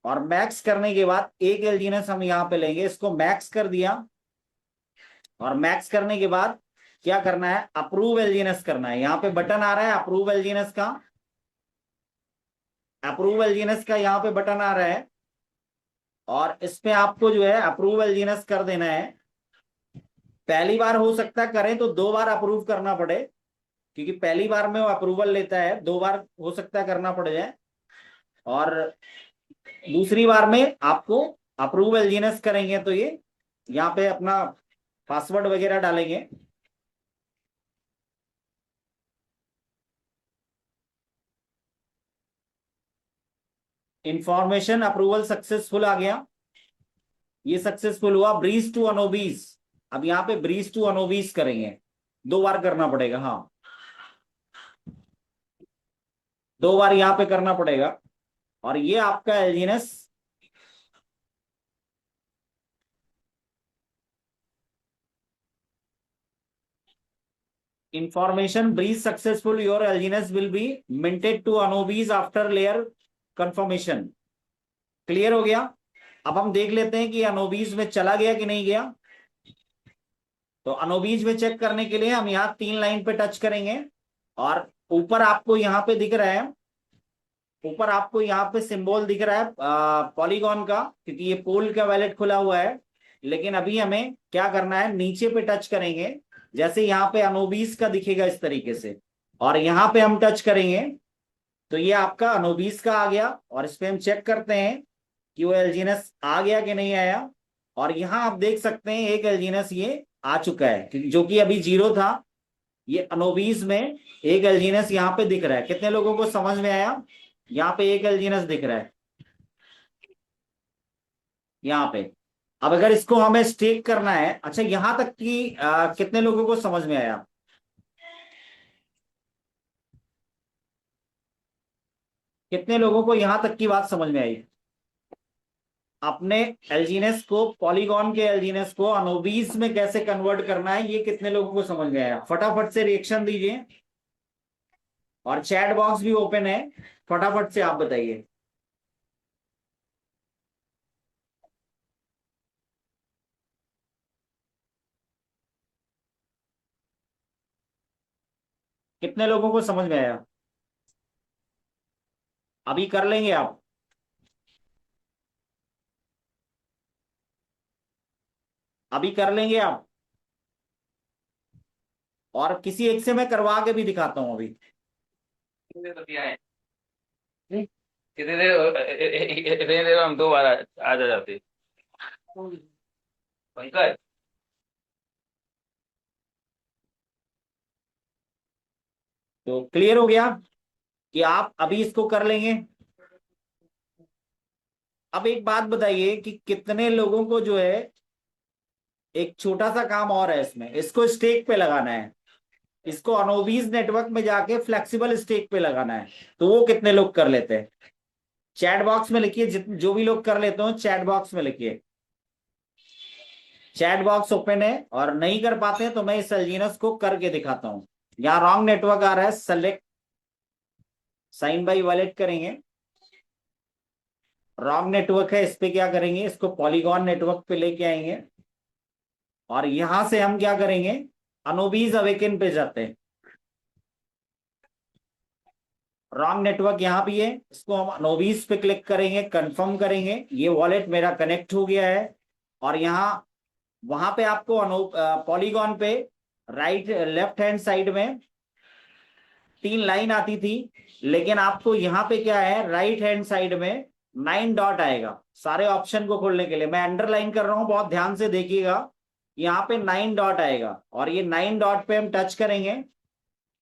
और मैक्स करने के बाद एक एलजीएनएस हम यहाँ पे लेंगे, इसको मैक्स कर दिया। और मैक्स करने के बाद क्या करना है, अप्रूव एलजीएनएस करना है। यहाँ पे बटन आ रहा है अप्रूव एलजीएनएस का, अप्रूव एलजीएनएस का यहाँ पे बटन आ रहा है। और इसमें आपको जो है अप्रूव एलजीएनएस कर देना है। पहली बार हो सकता है करें तो 2 बार अप्रूव करना पड़े, क्योंकि पहली बार में वो अप्रूवल लेता है, 2 बार हो सकता है करना पड़ जाए। और दूसरी बार में आपको अप्रूव एलजीएनएस करेंगे तो ये यहाँ पे अपना पासवर्ड वगैरह डालेंगे। इंफॉर्मेशन अप्रूवल सक्सेसफुल आ गया, ये सक्सेसफुल हुआ। ब्रीज टू अनोबीज, अब यहाँ पे ब्रीज टू अनोबीज करेंगे, 2 बार करना पड़ेगा। हाँ, 2 बार यहाँ पे करना पड़ेगा। और ये आपका LGNS information bridge successful, your LGNS will be minted to अनोबीज आफ्टर लेयर कंफर्मेशन। क्लियर हो गया। अब हम देख लेते हैं कि अनोबीज में चला गया कि नहीं गया। तो अनोबीज में चेक करने के लिए हम यहाँ 3 लाइन पे टच करेंगे। और ऊपर आपको यहाँ पे दिख रहा है, ऊपर आपको यहाँ पे सिंबल दिख रहा है पॉलीगॉन का, क्योंकि ये पोल का वैलेट खुला हुआ है। लेकिन अभी हमें क्या करना है, नीचे पे टच करेंगे, जैसे यहाँ पे अनोबीज का दिखेगा इस तरीके से। और यहाँ पे हम टच करेंगे तो ये आपका अनोबीज का आ गया। और इस पे हम चेक करते हैं कि वो एलजीएनएस आ गया कि नहीं आया। और यहाँ आप देख सकते हैं एक एलजीएनएस ये आ चुका है, जो कि अभी 0 था। ये अनोबीज में एक एलजीएनएस यहाँ पे दिख रहा है। कितने लोगों को समझ में आया। यहाँ पे एक एलजीएनएस दिख रहा है यहाँ पे। अब अगर इसको हमें स्टेक करना है, अच्छा यहां तक कि कितने लोगों को समझ में आया, कितने लोगों को यहां तक की बात समझ में आई। अपने एलजीएनएस को, पॉलीगॉन के एलजीएनएस को अनोबीज में कैसे कन्वर्ट करना है, ये कितने लोगों को समझ में आया, फटाफट से रिएक्शन दीजिए। और चैट बॉक्स भी ओपन है, फटाफट से आप बताइए। कितने लोगों को समझ में आया। अभी कर लेंगे आप। अभी कर लेंगे आप। और किसी एक से मैं करवा के भी दिखाता हूं अभी।
कितने देर इतने देर में हम 2 बार आ जाते पंकज।
तो क्लियर हो गया कि आप अभी इसको कर लेंगे। अब एक बात बताइए कि कितने लोगों को जो है, एक छोटा सा काम और है इसमें, इसको स्टेक पे लगाना है। इसको अनोबीज नेटवर्क में जाके फ्लेक्सिबल स्टेक पे लगाना है। तो वो कितने लोग कर लेते हैं, चैट बॉक्स में लिखिए। जो भी लोग कर लेते हो चैट बॉक्स में लिखिए। चैट बॉक्स ओपन है। और नहीं कर पाते हैं तो मैं इस एलजीनस को करके दिखाता हूं। यहाँ रॉन्ग नेटवर्क आ रहा है, सेलेक्ट साइन बाई वॉलेट करेंगे। रॉन्ग नेटवर्क है, इस पे क्या करेंगे, इसको पॉलीगॉन नेटवर्क पे लेके आएंगे। और यहां से हम क्या करेंगे, अनोबीज अवेकन पे जाते हैं। रॉन्ग नेटवर्क यहाँ भी है, इसको हम अनोबीज पे क्लिक करेंगे, कंफर्म करेंगे। ये वॉलेट मेरा कनेक्ट हो गया है। और यहाँ वहां पे आपको पॉलीगॉन पे राइट लेफ्ट हैंड साइड में 3 लाइन आती थी। लेकिन आपको यहाँ पे क्या है, राइट हैंड साइड में 9 डॉट आएगा सारे ऑप्शन को खोलने के लिए। मैं अंडरलाइन कर रहा हूं, बहुत ध्यान से देखिएगा। यहाँ पे 9 डॉट आएगा और ये 9 डॉट पे हम टच करेंगे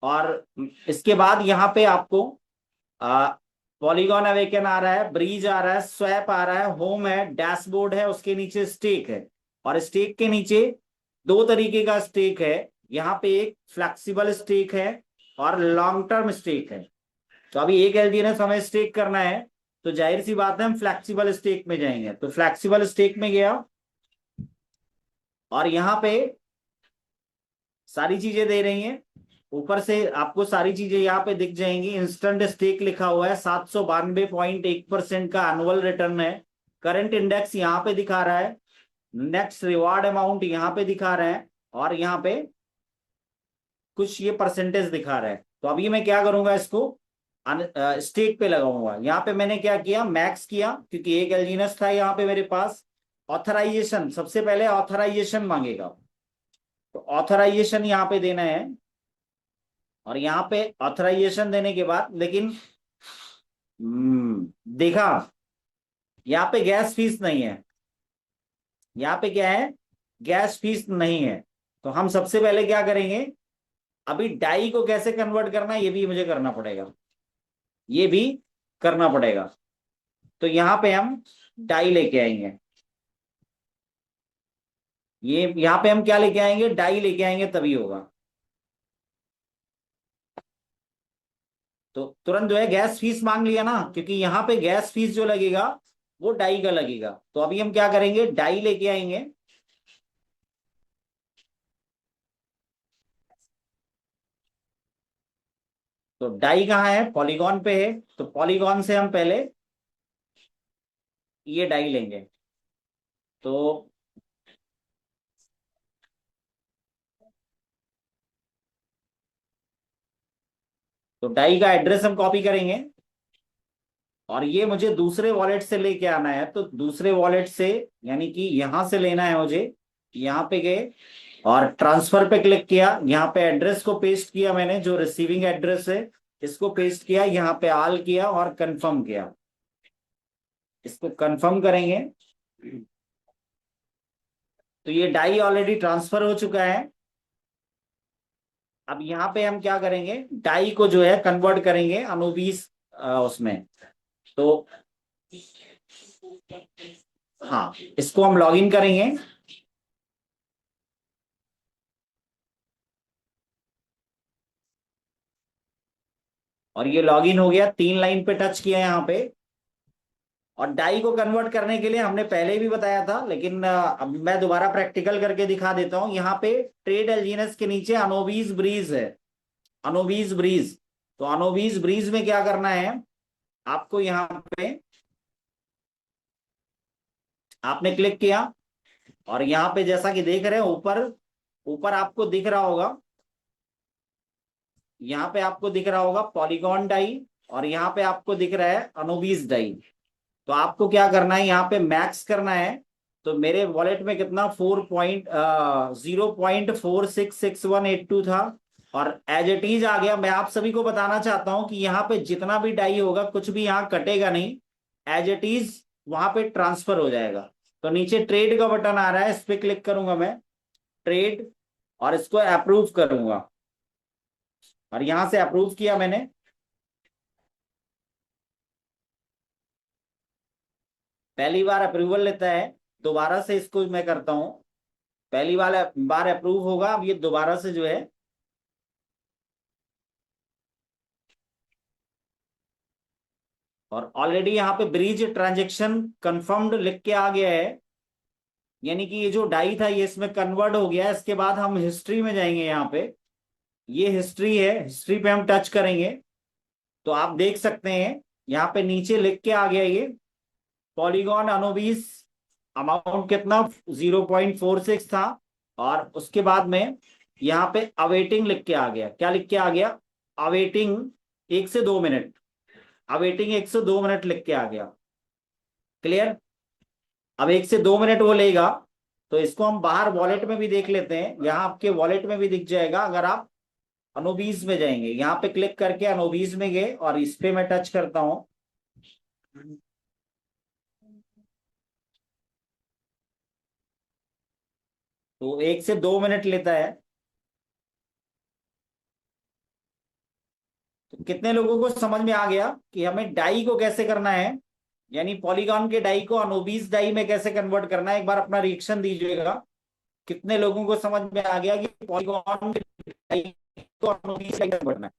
और इसके बाद यहाँ पे आपको पॉलीगॉन अवेकन आ रहा है, ब्रीज आ रहा है, स्वैप आ रहा है, होम है, डैशबोर्ड है, उसके नीचे स्टेक है। और स्टेक के नीचे दो तरीके का स्टेक है। यहाँ पे एक फ्लेक्सिबल स्टेक है और लॉन्ग टर्म स्टेक है। तो अभी एक एलजीएनएस हमें स्टेक करना है, तो जाहिर सी बात है हम फ्लेक्सिबल स्टेक में जाएंगे। तो फ्लेक्सिबल स्टेक में गया और यहाँ पे सारी चीजें दे रही हैं। ऊपर से आपको सारी चीजें यहाँ पे दिख जाएंगी। इंस्टेंट स्टेक लिखा हुआ है, 792.1% का एनुअल रिटर्न है। करंट इंडेक्स यहाँ पे दिखा रहा है, नेक्स्ट रिवार्ड अमाउंट यहाँ पे दिखा रहा है और यहाँ पे कुछ ये परसेंटेज दिखा रहा है। तो अभी मैं क्या करूंगा, इसको स्टेक पे लगाऊंगा। यहाँ पे मैंने क्या किया, मैक्स किया, क्योंकि एक एलजीनस था यहाँ पे मेरे पास। ऑथराइजेशन, सबसे पहले ऑथराइजेशन मांगेगा, तो ऑथराइजेशन यहाँ पे देना है। और यहाँ पे ऑथराइजेशन देने के बाद लेकिन देखा, यहाँ पे गैस फीस नहीं है। यहाँ पे क्या है, गैस फीस नहीं है। तो हम सबसे पहले क्या करेंगे, अभी डाई को कैसे कन्वर्ट करना है ये भी मुझे करना पड़ेगा, ये भी करना पड़ेगा। तो यहाँ पे हम डाई लेके आएंगे। ये यहाँ पे हम क्या लेके आएंगे, डाई लेके आएंगे, तभी होगा। तो तुरंत जो है गैस फीस मांग लिया ना, क्योंकि यहाँ पे गैस फीस जो लगेगा वो डाई का लगेगा। तो अभी हम क्या करेंगे, डाई लेके आएंगे। तो डाई कहाँ है, पॉलीगॉन पे है। तो पॉलीगॉन से हम पहले ये डाई लेंगे। तो डाई का एड्रेस हम कॉपी करेंगे और ये मुझे दूसरे वॉलेट से लेके आना है। तो दूसरे वॉलेट से यानी कि यहां से लेना है मुझे। यहाँ पे गए और ट्रांसफर पे क्लिक किया, यहाँ पे एड्रेस को पेस्ट किया मैंने, जो रिसीविंग एड्रेस है इसको पेस्ट किया, यहाँ पे आल किया और कंफर्म किया। इसको कंफर्म करेंगे तो ये डाई ऑलरेडी ट्रांसफर हो चुका है। अब यहाँ पे हम क्या करेंगे, डाई को जो है कन्वर्ट करेंगे अनुबीस उसमें। तो हाँ, इसको हम लॉगिन करेंगे। और ये लॉगिन हो गया, 3 लाइन पे टच किया यहाँ पे। और डाई को कन्वर्ट करने के लिए हमने पहले भी बताया था, लेकिन अब मैं दोबारा प्रैक्टिकल करके दिखा देता हूँ। यहाँ पे ट्रेड एलजीएनएस के नीचे अनोबीज ब्रीज है, अनोबीज ब्रीज। तो अनोबीज ब्रीज में क्या करना है आपको, यहाँ पे आपने क्लिक किया और यहाँ पे जैसा कि देख रहे हैं ऊपर, ऊपर आपको दिख रहा होगा, यहाँ पे आपको दिख रहा होगा पॉलीगॉन डाई और यहाँ पे आपको दिख रहा है अनोबीज डाई। तो आपको क्या करना है, यहाँ पे मैक्स करना है। तो मेरे वॉलेट में कितना 0.466182 था और एज इट इज आ गया। मैं आप सभी को बताना चाहता हूं कि यहाँ पे जितना भी डाई होगा कुछ भी यहाँ कटेगा नहीं, एज इट इज वहां पे ट्रांसफर हो जाएगा। तो नीचे ट्रेड का बटन आ रहा है, इस पे क्लिक करूंगा मैं, ट्रेड, और इसको अप्रूव करूंगा। और यहां से अप्रूव किया मैंने। पहली बार अप्रूवल लेता है, दोबारा से इसको मैं करता हूं। पहली बार अप्रूव होगा, अब ये दोबारा से जो है और ऑलरेडी यहाँ पे ब्रिज ट्रांजेक्शन कंफर्म्ड लिख के आ गया है, यानी कि ये जो डाई था ये इसमें कन्वर्ट हो गया है। इसके बाद हम हिस्ट्री में जाएंगे, यहाँ पे ये हिस्ट्री है, हिस्ट्री पे हम टच करेंगे तो आप देख सकते हैं यहाँ पे नीचे लिख के आ गया ये पॉलीगॉन अनोबीस अमाउंट कितना 0.46 था। और उसके बाद में यहाँ पे अवेटिंग लिख के आ गया, क्या लिख के आ गया, अवेटिंग 1 से 2 मिनट, अवेटिंग 1 से 2 मिनट लिख के आ गया। क्लियर। अब 1 से 2 मिनट वो लेगा। तो इसको हम बाहर वॉलेट में भी देख लेते हैं, यहाँ आपके वॉलेट में भी दिख जाएगा। अगर आप अनोबीज में जाएंगे, यहाँ पे क्लिक करके अनोबीज में गए और इस पे मैं टच करता हूं तो 1 से 2 मिनट लेता है। तो कितने लोगों को समझ में आ गया कि हमें डाई को कैसे करना है, यानी पॉलीगॉन के डाई को अनोबीस डाई में कैसे कन्वर्ट करना है? एक बार अपना रिएक्शन दीजिएगा। कितने लोगों को समझ में आ गया कि पॉलीगॉन के डाई को अनोबीस डाई में कन्वर्ट करना है?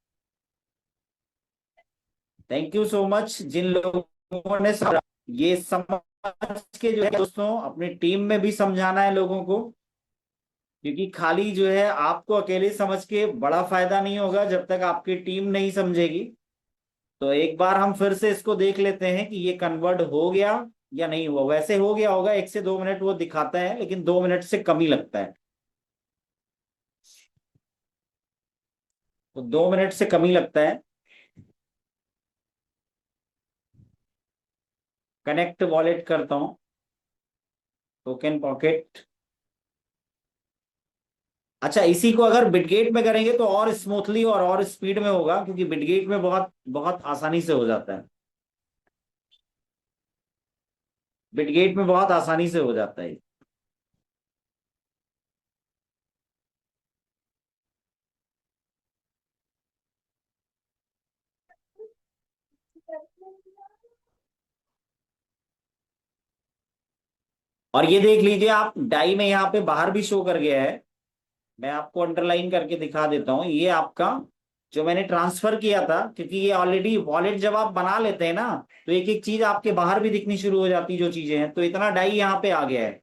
थैंक यू सो मच जिन लोगों ने ये समझ के जो है दोस्तों अपनी टीम में भी समझाना है लोगों को, क्योंकि खाली जो है आपको अकेले समझ के बड़ा फायदा नहीं होगा जब तक आपकी टीम नहीं समझेगी। तो एक बार हम फिर से इसको देख लेते हैं कि ये कन्वर्ट हो गया या नहीं हुआ। वैसे हो गया होगा, 1 से 2 मिनट वो दिखाता है, लेकिन 2 मिनट से कम ही लगता है। तो 2 मिनट से कम ही लगता है। कनेक्ट वॉलेट करता हूं, टोकन पॉकेट। अच्छा, इसी को अगर बिटगेट में करेंगे तो और स्मूथली और स्पीड में होगा, क्योंकि बिटगेट में बहुत बहुत आसानी से हो जाता है। बिटगेट में बहुत आसानी से हो जाता है। और ये देख लीजिए आप, डाई में यहाँ पे बाहर भी शो कर गया है। मैं आपको अंडरलाइन करके दिखा देता हूँ। ये आपका जो मैंने ट्रांसफर किया था, क्योंकि ये ऑलरेडी वॉलेट जब आप बना लेते हैं ना, तो एक एक चीज आपके बाहर भी दिखनी शुरू हो जाती है जो चीजें हैं। तो इतना डाई यहाँ पे आ गया है।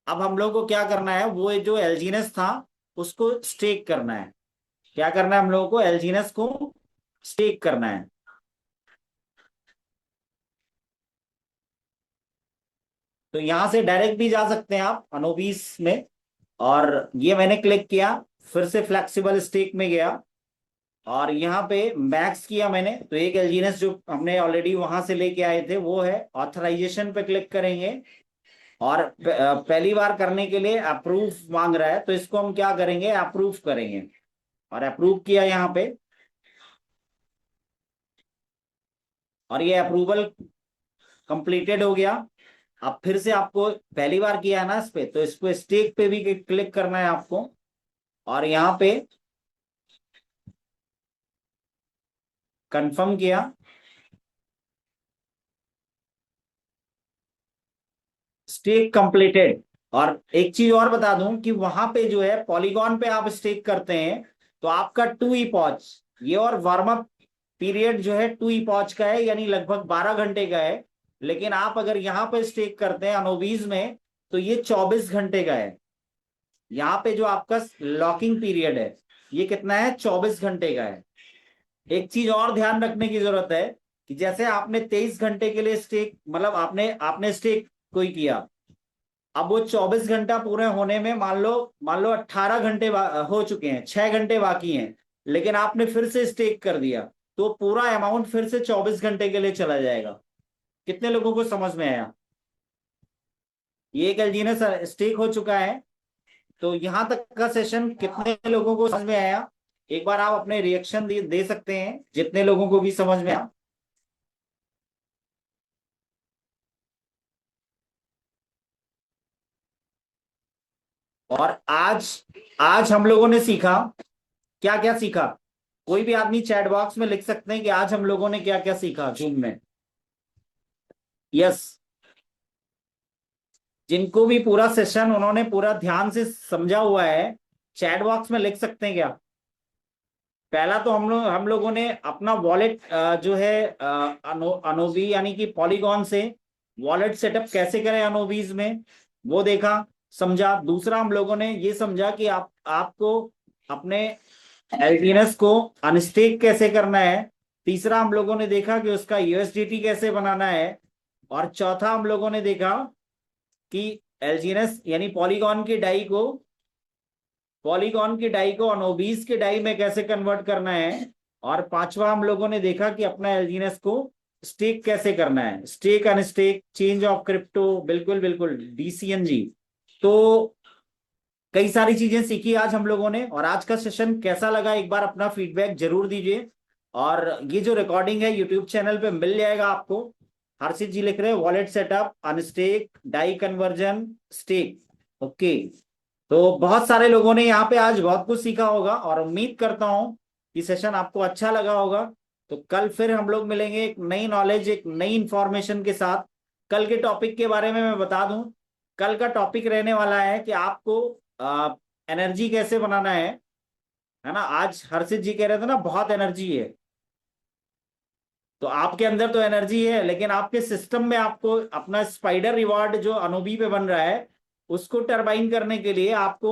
अब हम लोग को क्या करना है, वो जो एलजीनेस था उसको स्टेक करना है। क्या करना है हम लोगों को? एलजीनेस को स्टेक करना है। तो यहां से डायरेक्ट भी जा सकते हैं आप अनोबीस में। और ये मैंने क्लिक किया, फिर से फ्लेक्सिबल स्टेक में गया, और यहाँ पे मैक्स किया मैंने। तो एक एलजीनेस जो हमने ऑलरेडी वहां से लेके आए थे वो है। ऑथराइजेशन पे क्लिक करेंगे, और पहली बार करने के लिए अप्रूव मांग रहा है, तो इसको हम क्या करेंगे? अप्रूव करेंगे। और अप्रूव किया यहाँ पे, और ये अप्रूवल कंप्लीटेड हो गया। अब फिर से आपको पहली बार किया है ना इस पे, तो इस पे स्टेक पे भी क्लिक करना है आपको। और यहाँ पे कंफर्म किया, स्टेक कंप्लीटेड। और एक चीज और बता दूं कि वहां पे जो है पॉलीगॉन पे आप स्टेक करते हैं तो आपका 2 ईपॉच, ये और वार्म अप पीरियड जो है 2 ईपॉच का है, यानी लगभग 12 घंटे का है। लेकिन आप अगर यहाँ पे स्टेक करते हैं अनोबीज में, तो ये 24 घंटे का है। यहाँ पे जो आपका लॉकिंग पीरियड है ये कितना है? 24 घंटे का है। एक चीज और ध्यान रखने की जरूरत है कि जैसे आपने 23 घंटे के लिए स्टेक, मतलब आपने आपने स्टेक कोई किया, अब वो 24 घंटा पूरे होने में मान लो 18 घंटे हो चुके हैं, 6 घंटे बाकी हैं, लेकिन आपने फिर से स्टेक कर दिया, तो पूरा अमाउंट फिर से 24 घंटे के लिए चला जाएगा। कितने लोगों को समझ में आया? ये एक एलजीनेस स्टेक हो चुका है। तो यहां तक का सेशन कितने लोगों को समझ में आया? एक बार आप अपने रिएक्शन दे सकते हैं जितने लोगों को भी समझ में आया। और आज आज हम लोगों ने सीखा, क्या क्या सीखा? कोई भी आदमी चैट बॉक्स में लिख सकते हैं कि आज हम लोगों ने क्या क्या सीखा जूम में। यस, जिनको भी पूरा सेशन उन्होंने पूरा ध्यान से समझा हुआ है, चैट बॉक्स में लिख सकते हैं क्या? पहला तो हम लोगों ने अपना वॉलेट जो है अनोबी यानी कि पॉलीगॉन से वॉलेट सेटअप कैसे करें अनोबीज में, वो देखा, समझा। दूसरा हम लोगों ने ये समझा कि आपको अपने एल्टीनस को अनस्टेक कैसे करना है। तीसरा हम लोगों ने देखा कि उसका यूएसडीटी कैसे बनाना है। और चौथा हम लोगों ने देखा कि एल्जीनस यानी पॉलीगॉन की डाई को अनोबीस के डाई में कैसे कन्वर्ट करना है। और पांचवा हम लोगों ने देखा कि अपना एल्जीनस को स्टेक कैसे करना है, stake unstake, change of crypto, बिल्कुल बिल्कुल डीसीएनजी। तो कई सारी चीजें सीखी आज हम लोगों ने। और आज का सेशन कैसा लगा एक बार अपना फीडबैक जरूर दीजिए। और ये जो रिकॉर्डिंग है यूट्यूब चैनल पे मिल जाएगा आपको। हर्षित जी लिख रहे हैं wallet setup, unstake, DAI conversion, stake. Okay, तो बहुत सारे लोगों ने यहाँ पे आज बहुत कुछ सीखा होगा और उम्मीद करता हूँ कि सेशन आपको अच्छा लगा होगा। तो कल फिर हम लोग मिलेंगे एक नई नॉलेज, एक नई इंफॉर्मेशन के साथ। कल के टॉपिक के बारे में मैं बता दूं, कल का टॉपिक रहने वाला है कि आपको एनर्जी कैसे बनाना है ना। आज हर्षित जी कह रहे थे ना बहुत एनर्जी है, तो आपके अंदर तो एनर्जी है, लेकिन आपके सिस्टम में आपको अपना स्पाइडर रिवार्ड जो अनोबी पे बन रहा है उसको टरबाइन करने के लिए आपको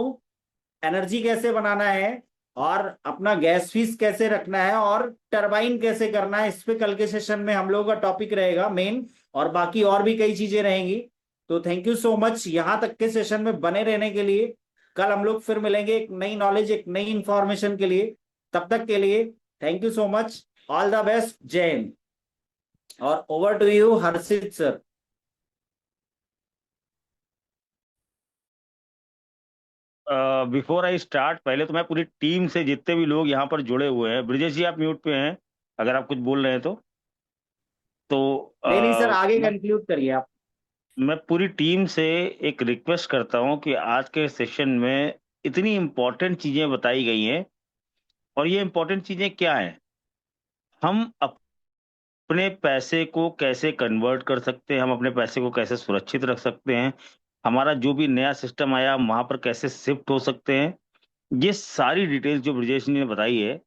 एनर्जी कैसे बनाना है और अपना गैस फीस कैसे रखना है और टरबाइन कैसे करना है, इस पे कल के सेशन में हम लोगों का टॉपिक रहेगा मेन। और बाकी और भी कई चीजें रहेंगी। तो थैंक यू सो मच यहाँ तक के सेशन में बने रहने के लिए। कल हम लोग फिर मिलेंगे एक नई नॉलेज, एक नई इंफॉर्मेशन के लिए। तब तक के लिए thank you so much, all the best, जय हिंद। और over to you Harshit sir.
Before I start, पहले तो मैं पूरी टीम से जितने भी लोग यहाँ पर जुड़े हुए हैं, ब्रिजेश जी आप म्यूट पे हैं, अगर आप कुछ बोल रहे हैं तो
नहीं नहीं सर, आगे
मैं
कंक्लूड करिए आप।
पूरी टीम से एक रिक्वेस्ट करता हूँ कि आज के सेशन में इतनी इम्पोर्टेंट चीजें बताई गई हैं। और ये इम्पोर्टेंट चीजें क्या हैं? हम अपने पैसे को कैसे कन्वर्ट कर सकते हैं, हम अपने पैसे को कैसे सुरक्षित रख सकते हैं, हमारा जो भी नया सिस्टम आया हम वहां पर कैसे शिफ्ट हो सकते हैं, ये सारी डिटेल्स जो ब्रजेश जी ने बताई है